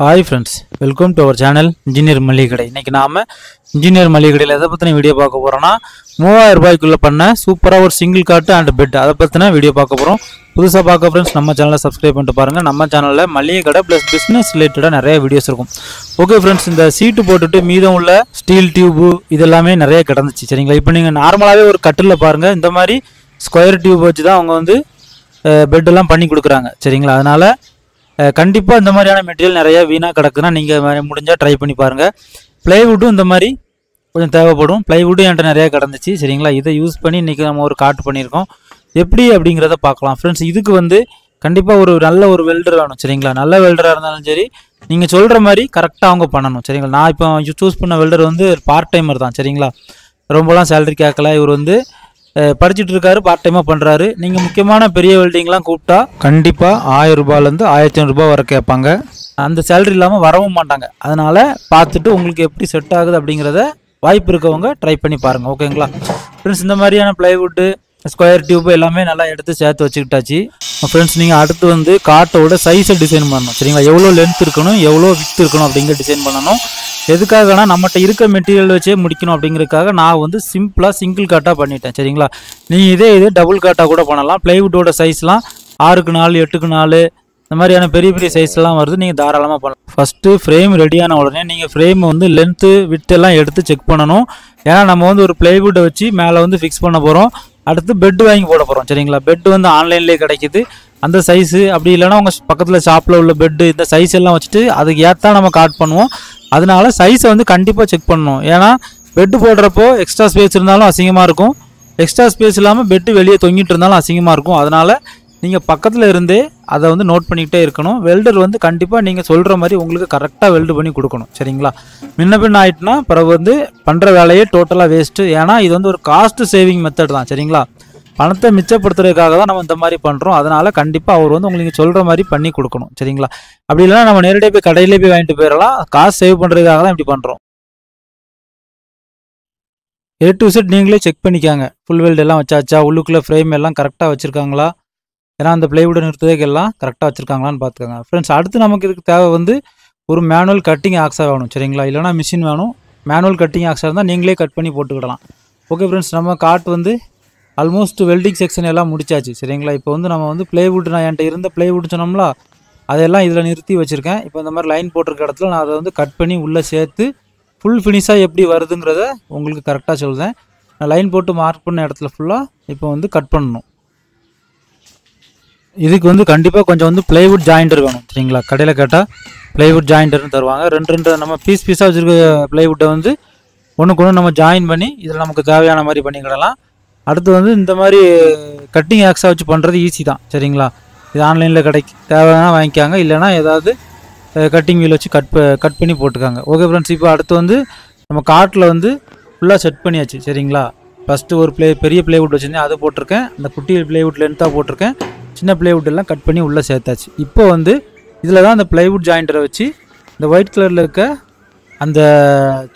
Hi friends, welcome to our channel Engineer Malligade. இன்னைக்கு நாம engineer மளிகைக்கடையில் எதை பத்தின வீடியோ பார்க்க போறோம்னா 3000 ரூபாய்க்குள்ள பண்ண சூப்பரா ஒரு சிங்கிள் காட் அண்ட் பெட் அதை பத்தின வீடியோ பார்க்க போறோம். புதுசா பார்க்க फ्रेंड्स நம்ம சேனலை சப்ஸ்கிரைப் பண்ணிட்டு பாருங்க. நம்ம சேனல்ல மளிகைக்கடை ப்ளஸ் பிசினஸ் ரிலேட்டடா நிறைய வீடியோஸ் இருக்கும். ஓகே फ्रेंड्स, இந்த சீட் போட்டுட்டு மீதம் உள்ள ஸ்டீல் டியூப் இதெல்லாம் நிறைய கிடந்துச்சு. சரிங்களா? இப்போ நீங்க நார்மலாவே ஒரு கட்டில்ல பாருங்க, இந்த மாதிரி ஸ்கொயர் டியூப் வச்சு தான் அவங்க வந்து பெட் எல்லாம் பண்ணி கொடுக்குறாங்க. சரிங்களா? அதனால கண்டிப்பாக இந்த மாதிரியான மெட்டீரியல் நிறைய வீணாக கிடக்குன்னா நீங்கள் முடிஞ்சால் ட்ரை பண்ணி பாருங்கள். ப்ளைவுட்டும் இந்த மாதிரி கொஞ்சம் தேவைப்படும். ப்ளைவுட்டும் என்கிட்ட நிறையா கிடந்துச்சு. சரிங்களா? இதை யூஸ் பண்ணி இன்றைக்கி நம்ம ஒரு காட் பண்ணியிருக்கோம். எப்படி அப்படிங்கிறத பார்க்கலாம் ஃப்ரெண்ட்ஸ். இதுக்கு வந்து கண்டிப்பாக ஒரு நல்ல ஒரு வெல்டர் வேணும். சரிங்களா? நல்ல வெல்டராக இருந்தாலும் சரி, நீங்கள் சொல்கிற மாதிரி கரெக்டாக அவங்க பண்ணணும். சரிங்களா? நான் இப்போ சூஸ் பண்ண வெல்டர் வந்து பார்ட் டைமர் தான். சரிங்களா? ரொம்பலாம் சேலரி கேட்கல. இவர் வந்து படிச்சுட்டு இருக்காரு, பார்ட் டைமாக பண்ணுறாரு. நீங்கள் முக்கியமான பெரிய வெல்டிங்லாம் கூப்பிட்டா கண்டிப்பாக 1000 ரூபாயிலேருந்து 1500 ரூபா வரை கேட்பாங்க. அந்த சேலரி இல்லாமல் வரவும் மாட்டாங்க. அதனால் பார்த்துட்டு உங்களுக்கு எப்படி செட் ஆகுது அப்படிங்கிறத வாய்ப்பு இருக்கவங்க ட்ரை பண்ணி பாருங்கள். ஓகேங்களா ஃப்ரெண்ட்ஸ்? இந்த மாதிரியான ப்ளைவுட்டு ஸ்கொயர் டியூப் எல்லாமே நல்லா எடுத்து சேர்த்து வச்சுக்கிட்டாச்சு. ஃப்ரெண்ட்ஸ், நீங்கள் அடுத்து வந்து காட்டோட சைஸை டிசைன் பண்ணணும். சரிங்களா? எவ்வளோ லென்த் இருக்கணும், எவ்வளோ வித் இருக்கணும் அப்படிங்கிற டிசைன் பண்ணணும். எதுக்காகனா நம்மகிட்ட இருக்க மெட்டீரியல் வச்சே முடிக்கணும் அப்படிங்கிறதுக்காக நான் வந்து சிம்பிளாக சிங்கிள் காட்டாக பண்ணிட்டேன். சரிங்களா? நீங்கள் இதே டபுள் காட்டாக கூட பண்ணலாம். ப்ளைவுட்டோட சைஸ்லாம் 6x 4 8x 4 இந்த மாதிரியான பெரிய பெரிய சைஸ்லாம் வருது. நீங்கள் தாராளமாக பண்ணலாம். ஃபஸ்ட்டு ஃப்ரேம் ரெடியான உடனே நீங்கள் ஃப்ரேம் வந்து லென்த்து வித் எல்லாம் எடுத்து செக் பண்ணணும். ஏன்னா நம்ம வந்து ஒரு ப்ளைவுட்டை வச்சு மேலே வந்து ஃபிக்ஸ் பண்ண போகிறோம். அடுத்து பெட்டு வாங்கி போட போகிறோம். சரிங்களா? பெட்டு வந்து ஆன்லைன்லேயே கிடைக்கிது. அந்த சைஸு அப்படி இல்லைனா உங்கள் பக்கத்தில் ஷாப்பில் உள்ள பெட்டு இந்த சைஸ் எல்லாம் வச்சுட்டு அதுக்கு ஏற்றா நம்ம காட் பண்ணுவோம். அதனால சைஸை வந்து கண்டிப்பாக செக் பண்ணணும். ஏன்னா பெட்டு போடுறப்போ எக்ஸ்ட்ரா ஸ்பேஸ் இருந்தாலும் அசிங்கமாக இருக்கும், எக்ஸ்ட்ரா ஸ்பேஸ் இல்லாமல் பெட்டு வெளியே தொங்கிட்டு இருந்தாலும் அசிங்கமாக இருக்கும். அதனால் நீங்கள் பக்கத்தில் இருந்தே அதை வந்து நோட் பண்ணிக்கிட்டே இருக்கணும். வெல்டர் வந்து கண்டிப்பாக நீங்கள் சொல்கிற மாதிரி உங்களுக்கு கரெக்டாக வெல்டு பண்ணி கொடுக்கணும். சரிங்களா? முன்ன பின் ஆகிட்டுனா பிறகு வந்து பண்ணுற வேலையே டோட்டலாக வேஸ்ட்டு. ஏன்னா இது வந்து ஒரு காஸ்ட் சேவிங் மெத்தட் தான். சரிங்களா? பணத்தை மிச்சப்படுத்துறதுக்காக தான் நம்ம இந்த மாதிரி பண்ணுறோம். அதனால் கண்டிப்பாக அவர் வந்து உங்களுக்கு சொல்கிற மாதிரி பண்ணி கொடுக்கணும். சரிங்களா? அப்படி இல்லைனா நம்ம நேரடியாக போய் கடையிலே போய் வாங்கிட்டு போயிடலாம். காசு சேவ் பண்ணுறதுக்காக தான் இப்படி பண்ணுறோம். A to Z நீங்களே செக் பண்ணிக்காங்க. ஃபுல் வெல்டு எல்லாம் வச்சாச்சா, உள்ளுக்குள்ளே ஃப்ரேம் எல்லாம் கரெக்டாக வச்சுருக்காங்களா, ஏன்னா அந்த ப்ளைவுட் நிறுத்துறதுக்கு எல்லாம் கரெக்டாக வச்சுருக்காங்களான்னு பார்த்துக்கோங்க. ஃப்ரெண்ட்ஸ், அடுத்து நமக்கு இதுக்கு தேவை வந்து ஒரு மேனுவல் கட்டிங் ஆக்ஸாக வேணும். சரிங்களா? இல்லைனா மிஷின் வேணும். மேனுவல் கட்டிங் ஆக்ஸாக இருந்தால் நீங்களே கட் பண்ணி போட்டுக்கிடலாம். ஓகே ஃப்ரெண்ட்ஸ், நம்ம காட் வந்து ஆல்மோஸ்ட் வெல்டிங் செக்ஷன் எல்லாம் முடிச்சாச்சு. சரிங்களா? இப்போ வந்து நம்ம வந்து ப்ளைவுட், நான் என்கிட்ட இருந்த ப்ளைவுட் சொன்னோம்ல, அதெல்லாம் இதில் நிறுத்தி வச்சுருக்கேன். இப்போ இந்த மாதிரி லைன் போட்டிருக்க இடத்துல நான் அதை வந்து கட் பண்ணி உள்ளே சேர்த்து ஃபுல் ஃபினிஷாக எப்படி வருதுங்கிறத உங்களுக்கு கரெக்டாக சொல்லுதேன். நான் லைன் போட்டு மார்க் பண்ண இடத்துல ஃபுல்லாக இப்போ வந்து கட் பண்ணணும். இதுக்கு வந்து கண்டிப்பாக கொஞ்சம் வந்து ப்ளைவுட் ஜாயிண்டர் வேணும். சரிங்களா? கடையில் கேட்டால் ப்ளைவுட் ஜாயிண்டர்னு தருவாங்க. ரெண்டு நம்ம பீஸாக வச்சுருக்க ப்ளைவுட்டை வந்து ஒன்றுக்கு ஒன்று நம்ம ஜாயின் பண்ணி இதில் நமக்கு தேவையான மாதிரி பண்ணிக்கிடலாம். அடுத்து வந்து இந்த மாதிரி கட்டிங் ஆக்ஸாக வச்சு பண்ணுறது ஈஸி தான். சரிங்களா? இது ஆன்லைனில் தேவைன்னா வாங்கிக்காங்க, இல்லைனா ஏதாவது கட்டிங் வீல் வச்சு கட் பண்ணி போட்டுக்காங்க. ஓகே ஃப்ரெண்ட்ஸ், இப்போ அடுத்து வந்து நம்ம காட்டில் வந்து ஃபுல்லாக செட் பண்ணியாச்சு. சரிங்களா? ஃபஸ்ட்டு ஒரு பெரிய ப்ளைவுட் வச்சுருந்தேன், அதை போட்டிருக்கேன். அந்த குட்டி ப்ளைவுட் லென்த்தாக போட்டிருக்கேன். சின்ன ப்ளைவுட் எல்லாம் கட் பண்ணி உள்ளே சேர்த்தாச்சு. இப்போ வந்து இதில் தான் அந்த ப்ளைவுட் ஜாயிண்டரை வச்சு இந்த ஒயிட் கலரில் இருக்க அந்த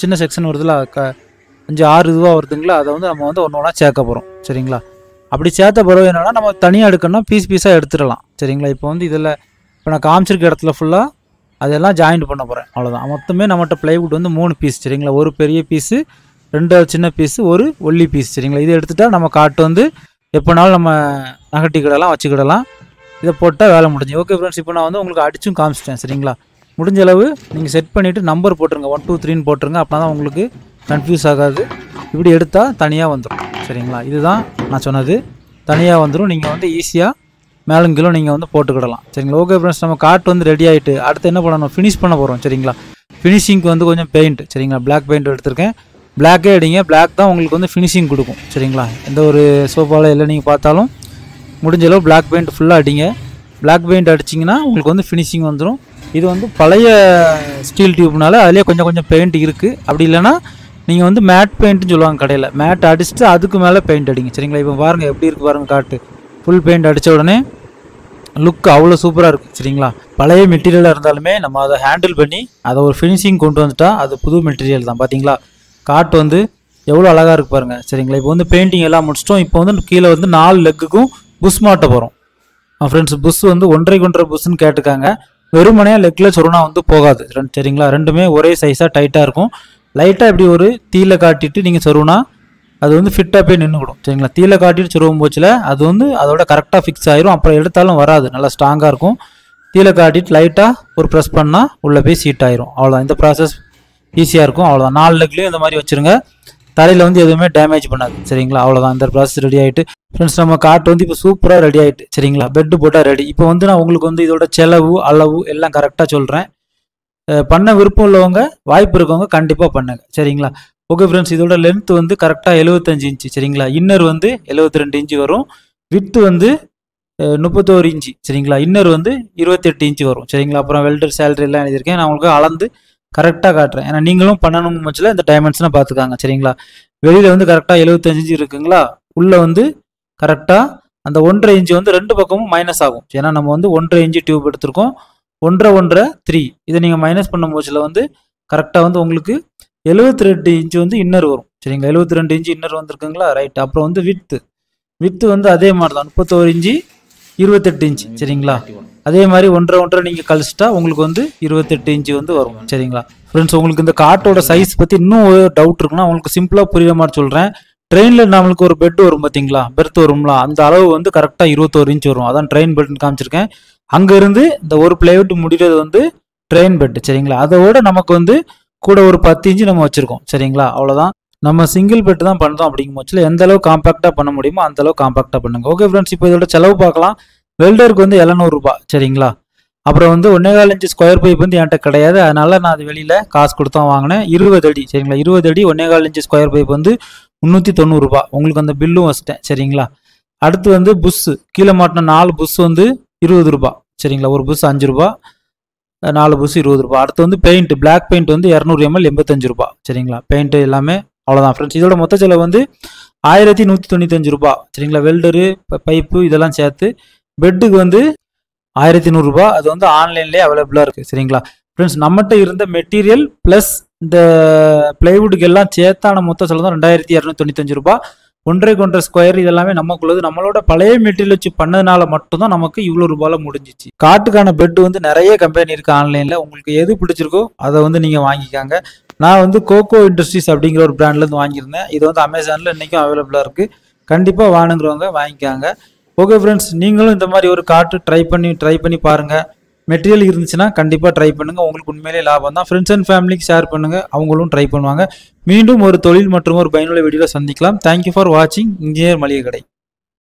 சின்ன செக்ஷன் வருதுல, 5-6 இதுவாக வருதுங்களா, அதை வந்து நம்ம வந்து ஒன்று ஒன்றா சேர்க்க போகிறோம். சரிங்களா? அப்படி சேர்த்த பிறகு என்னென்னா நம்ம தனியாக எடுக்கணும்னா பீஸாக எடுத்துடலாம். சரிங்களா? இப்போ வந்து இதில் இப்போ நான் காமிச்சிருக்க இடத்துல ஃபுல்லாக அதெல்லாம் ஜாயிண்ட் பண்ண போகிறேன். அவ்வளோதான். மொத்தமே நம்மகிட்ட ப்ளைவுட் வந்து 3 பீஸ். சரிங்களா? ஒரு பெரிய பீஸு, 2 சின்ன பீஸு, ஒரு ஒல்லி பீஸ். சரிங்களா? இதை எடுத்துகிட்டா நம்ம காட்டு வந்து எப்போனாலும் நம்ம நகட்டிக்கிடலாம், வச்சுக்கிடலாம். இதை போட்டால் வேலை முடிஞ்சு. ஓகே ஃப்ரெண்ட்ஸ், இப்போ நான் வந்து உங்களுக்கு அடிச்சும் காமிச்சிட்டேன். சரிங்களா? முடிஞ்ச அளவு நீங்கள் செட் பண்ணிவிட்டு நம்பர் போட்டுருங்க, 1 2 3ன்னு போட்டுருங்க. அப்படின்னா தான் உங்களுக்கு கன்ஃபியூஸ் ஆகாது. இப்படி எடுத்தால் தனியாக வந்துடும். சரிங்களா? இதுதான் நான் சொன்னது, தனியாக வந்துடும். நீங்கள் வந்து ஈஸியாக மேலும் கிலோ நீங்கள் வந்து போட்டுக்கிடலாம். சரிங்களா? ஓகே ஃப்ரெண்ட்ஸ், நம்ம காட் வந்து ரெடி ஆகிட்டு அடுத்து என்ன பண்ணணும், ஃபினிஷ் பண்ண போகிறோம். சரிங்களா? ஃபினிஷிங்க்கு வந்து கொஞ்சம் பெயிண்ட். சரிங்களா? பிளாக் பெயிண்ட் எடுத்திருக்கேன். பிளாக்கே அடிங்க, பிளாக் தான் உங்களுக்கு வந்து ஃபினிஷிங் கொடுக்கும். சரிங்களா? எந்த ஒரு சோஃபாவில் இல்லை நீங்கள் பார்த்தாலும் முடிஞ்ச அளவு பிளாக் பெயிண்ட் ஃபுல்லாக அடிங்க. பிளாக் பெயிண்ட் அடிச்சிங்கன்னா உங்களுக்கு வந்து ஃபினிஷிங் வந்துடும். இது வந்து பழைய ஸ்டீல் டியூப்னால அதிலே கொஞ்சம் பெயிண்ட் இருக்குது. அப்படி இல்லைனா நீங்கள் வந்து மேட் பெயிண்ட்டுன்னு சொல்லுவாங்க கடையில், மேட் அடிச்சுட்டு அதுக்கு மேலே பெயிண்ட் அடிங்க. சரிங்களா? இப்போ பாருங்கள் எப்படி இருக்குது பாருங்கள் காட்டு. ஃபுல் பெயிண்ட் அடித்த உடனே லுக் அவ்வளோ சூப்பராக இருக்குது. சரிங்களா? பழைய மெட்டீரியலாக இருந்தாலுமே நம்ம அதை ஹேண்டில் பண்ணி அதை ஒரு ஃபினிஷிங் கொண்டு வந்துட்டா அது புது மெட்டீரியல் தான். பார்த்தீங்களா? காட்டு வந்து எவ்வளோ அழகாக இருக்குது பாருங்கள். சரிங்களா? இப்போ வந்து பெயிண்டிங் எல்லாம் முடிச்சிட்டோம். இப்போ வந்து கீழே வந்து 4 லெக்குக்கும் புஷ் மாட்ட போகிறோம். ஃப்ரெண்ட்ஸ், புஷ் வந்து 1.5 புஷ்ன்னு கேட்டுக்காங்க. வெறுமனையாக லெக்கில் சொருனா வந்து போகாது சரிங்களா. ரெண்டுமே ஒரே சைஸாக டைட்டாக இருக்கும். லைட்டாக இப்படி ஒரு தீயில காட்டிட்டு நீங்கள் சொருனா அது வந்து ஃபிட்டாக போய் நின்றுக்கிடும் சரிங்களா. தீயில காட்டிட்டு சொருவும் போச்சில் அது வந்து அதோட கரெக்டாக ஃபிக்ஸ் ஆயிரும். அப்புறம் எடுத்தாலும் வராது, நல்லா ஸ்ட்ராங்காக இருக்கும். தீயில காட்டிட்டு லைட்டாக ஒரு ப்ரெஸ் பண்ணால் உள்ளே போய் சீட் ஆயிரும். அவ்வளோதான், இந்த ப்ராசஸ் ஈஸியாக இருக்கும். அவ்வளோதான், 4 லெக்லையும் இந்த மாதிரி வச்சுருங்க. தலையில் வந்து எதுவுமே டேமேஜ் பண்ணாது சரிங்களா. அவ்வளோதான், இந்த ப்ராசஸ் ரெடி ஆகிட்டு ஃப்ரெண்ட்ஸ். நம்ம காட்டு வந்து இப்போ சூப்பராக ரெடி ஆகிட்டு சரிங்களா. பெட்டு போட்டால் ரெடி. இப்போ வந்து நான் உங்களுக்கு வந்து இதோட செலவு அளவு எல்லாம் கரெக்டாக சொல்கிறேன். பண்ண விருப்பம் உள்ளவங்க, வாய்ப்பு இருக்கவங்க கண்டிப்பாக பண்ணுங்க சரிங்களா. ஓகே ஃப்ரெண்ட்ஸ், இதோட லென்த் வந்து கரெக்டாக 75 இன்ச்சு சரிங்களா. இன்னர் வந்து 72 இன்ச்சு வரும். வித்து வந்து 31 இன்ச்சு சரிங்களா. இன்னர் வந்து 28 இன்ச்சு வரும் சரிங்களா. அப்புறம் வெல்டர் சேலரி எல்லாம் எழுதியிருக்கேன். நான் உங்களுக்கு அளந்து கரெக்டாக காட்டுறேன். ஏன்னா நீங்களும் பண்ணணும் பட்சத்தில் இந்த டைமென்ஷனை பார்த்துக்காங்க சரிங்களா. வெளியில் வந்து கரெக்டாக 75 இன்ச்சு இருக்குங்களா. உள்ளே வந்து கரெக்டாக அந்த 1.5 இன்ச்சு வந்து 2 பக்கமும் மைனஸ் ஆகும். ஏன்னா நம்ம வந்து 1.5 இன்ச்சு டியூப் எடுத்திருக்கோம். 1.5 3 இதை நீங்கள் மைனஸ் பண்ணும் போச்சில் வந்து கரெக்டாக வந்து உங்களுக்கு 72 இன்ச்சு வந்து இன்னர் வரும் சரிங்களா. 72 இன்ச்சு இன்னர் வந்துருக்குங்களா. ரைட். அப்புறம் வந்து வித்து வந்து அதே மாதிரி தான் 31 இன்ச்சு 28 இன்ச்சு சரிங்களா. அதே மாதிரி 1.5 நீங்கள் கழிச்சிட்டா உங்களுக்கு வந்து 28 இன்ச்சு வந்து வரும் சரிங்களா. ஃப்ரெண்ட்ஸ், உங்களுக்கு இந்த காட்டோட சைஸ் பற்றி இன்னும் ஒரு டவுட் இருக்குன்னா உங்களுக்கு சிம்பிளாக புரியுற மாதிரி சொல்கிறேன். ட்ரெயினில் நம்மளுக்கு ஒரு பெட் வரும் பார்த்தீங்களா, பெர்த் வரும்ல, அந்த அளவு வந்து கரெக்டாக 21 இன்ச்சு வரும். அதான் ட்ரெயின் பெட்னு காமிச்சிருக்கேன். அங்கேருந்து இந்த ஒரு பிளைவுட் முடிகிறது வந்து ட்ரெயின் பெட் சரிங்களா. அதோட நமக்கு வந்து கூட ஒரு 10 இன்ச்சு நம்ம வச்சுருக்கோம் சரிங்களா. அவ்வளோதான், நம்ம சிங்கிள் பெட் தான் பண்ணுறோம். அப்படிங்கும் பட்சத்தில் எந்த அளவு காம்பாக்டாக பண்ண முடியுமோ அந்த அளவு காம்பாக்டாக பண்ணுங்க. ஓகே ஃப்ரெண்ட்ஸ், இப்போ இதோட செலவு பார்க்கலாம். வெல்டருக்கு வந்து 700 ரூபாய் சரிங்களா. அப்புறம் வந்து 1.25 இன்ச்சு ஸ்கொயர் பைப் வந்து என்கிட்ட கிடையாது, அதனால நான் அது வெளியில் காசு கொடுத்தா வாங்கினேன். 20 அடி சரிங்களா. 20 அடி 1.25 இன்ச்சு ஸ்கொயர் பைப் வந்து 390 ரூபாய். உங்களுக்கு அந்த பில்லும் வச்சிட்டேன் சரிங்களா. அடுத்து வந்து புஷ்ஷு கீழே மாட்டின 4 புஷ் வந்து 20 ரூபாய் சரிங்களா. ஒரு புஷ் 5 ரூபாய், 4 புஷ் 20 ரூபாய். அடுத்து வந்து பெயிண்ட், பிளாக் பெயிண்ட் வந்து 200 ml 85 ரூபாய் சரிங்களா. பெயிண்ட் எல்லாமே அவ்வளோதான் ஃப்ரெண்ட்ஸ். இதோட மொத்த செலவு வந்து 1195 ரூபாய் சரிங்களா. வெல்டரு பைப்பு இதெல்லாம் சேர்த்து. பெட்டுக்கு வந்து 1100 ரூபாய். அது வந்து ஆன்லைன்லேயே அவைலபிளாக இருக்குது சரிங்களா. ஃப்ரெண்ட்ஸ், நம்மகிட்ட இருந்த மெட்டீரியல் ப்ளஸ் இந்த பிளைவுட்டுக்கு எல்லாம் சேர்த்தான மொத்த செலவு தான் 2295 ரூபாய். 1.5 ஸ்கொயர் இதெல்லாமே நமக்குள்ளது. நம்மளோட பழைய மெட்டீரியல் வச்சு பண்ணதுனால மட்டும்தான் நமக்கு இவ்வளோ ரூபாயில் முடிஞ்சிச்சு. காட்டுக்கான பெட் வந்து நிறைய கம்பெனி இருக்குது ஆன்லைனில். உங்களுக்கு எது பிடிச்சிருக்கோ அதை வந்து நீங்கள் வாங்கிக்காங்க. நான் வந்து கோகோ இண்டஸ்ட்ரீஸ் அப்படிங்கிற ஒரு பிராண்ட்லேருந்து வாங்கியிருந்தேன். இது வந்து அமேசானில் இன்றைக்கும் அவைலபிளாக இருக்குது. கண்டிப்பாக வாங்குறவங்க வாங்கிக்காங்க. ஓகே ஃப்ரெண்ட்ஸ், நீங்களும் இந்த மாதிரி ஒரு காட்டு ட்ரை பண்ணி பாருங்கள். மெட்டீரியல் இருந்துச்சுன்னா கண்டிப்பாக ட்ரை பண்ணுங்கள். உங்களுக்கு உண்மையிலே லாபம் தான். ஃப்ரெண்ட்ஸ் அண்ட் ஃபேமிலிக்கு ஷேர் பண்ணுங்கள், அவங்களும் ட்ரை பண்ணுவாங்க. மீண்டும் ஒரு தொழில் மற்றும் ஒரு பயனுள்ள வீடியோவில் சந்திக்கலாம். தேங்க்யூ ஃபார் வாட்சிங் இன்ஜினியர் மளிகை கடை.